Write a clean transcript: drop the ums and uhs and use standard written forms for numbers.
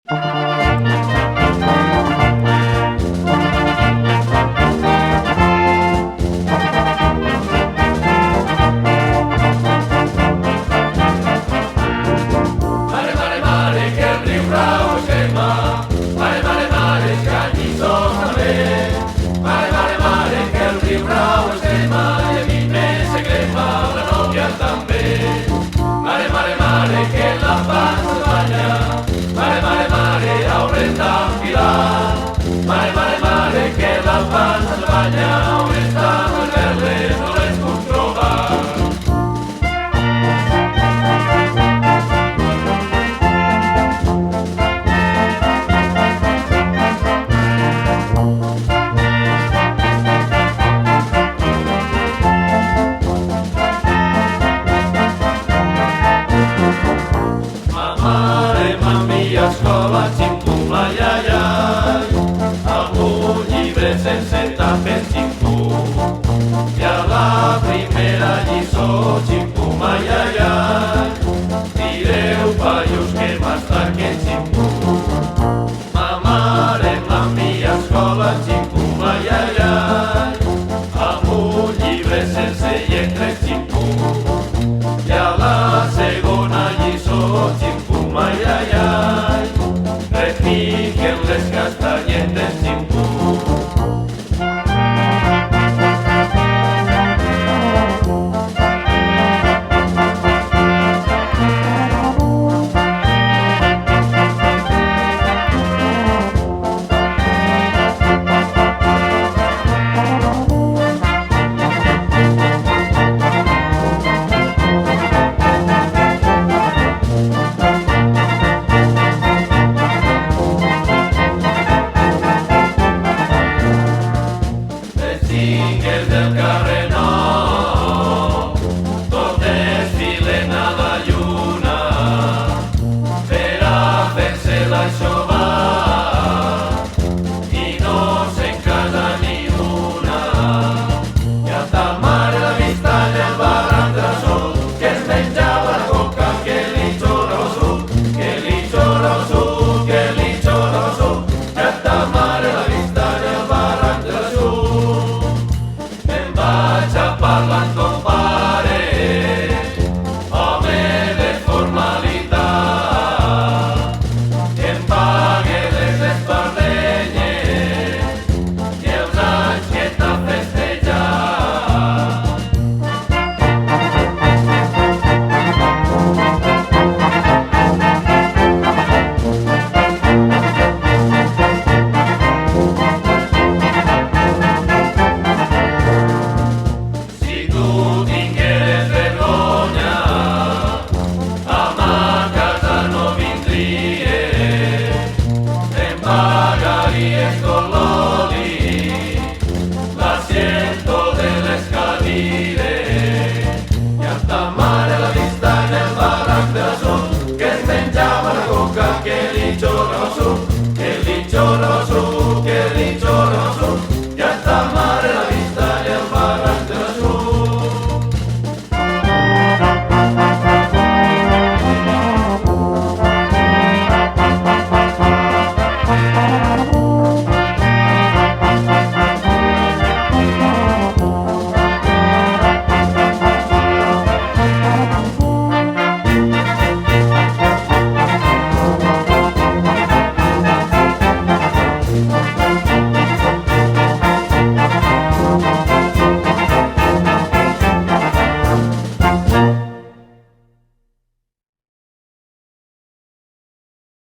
Mare, mare, mare, que el riu rau es quema. Mare, mare, mare, que allí sos també. Mare, mare, mare, que el riu rau es quema i a mi me se crema la nòvia també. Mare, mare, mare, que la fan se banya. Mare, mare, mare, haurem d'enfilar. Mare, mare, mare, que la fan se banya. On estan les verdes, no les puc trobar. Mare, mami, escola, ximpum, ai, ai, ai. Amb un llibre sense tapes, ximpum. I a la primera lliçó, ximpum, ai, ai, ai. Tireu paios que m'estaquen, ximpum. Mare, mami, escola, ximpum, ai, ai, ai. Amb un llibre sense lletres, ximpum. I a la segona lliçó, ximpum, ai, ai, ai. Repiquen les castanyetes, ximpum. Singles del carrer Nou, tots desfilen a la lluna per a fer-se l'això.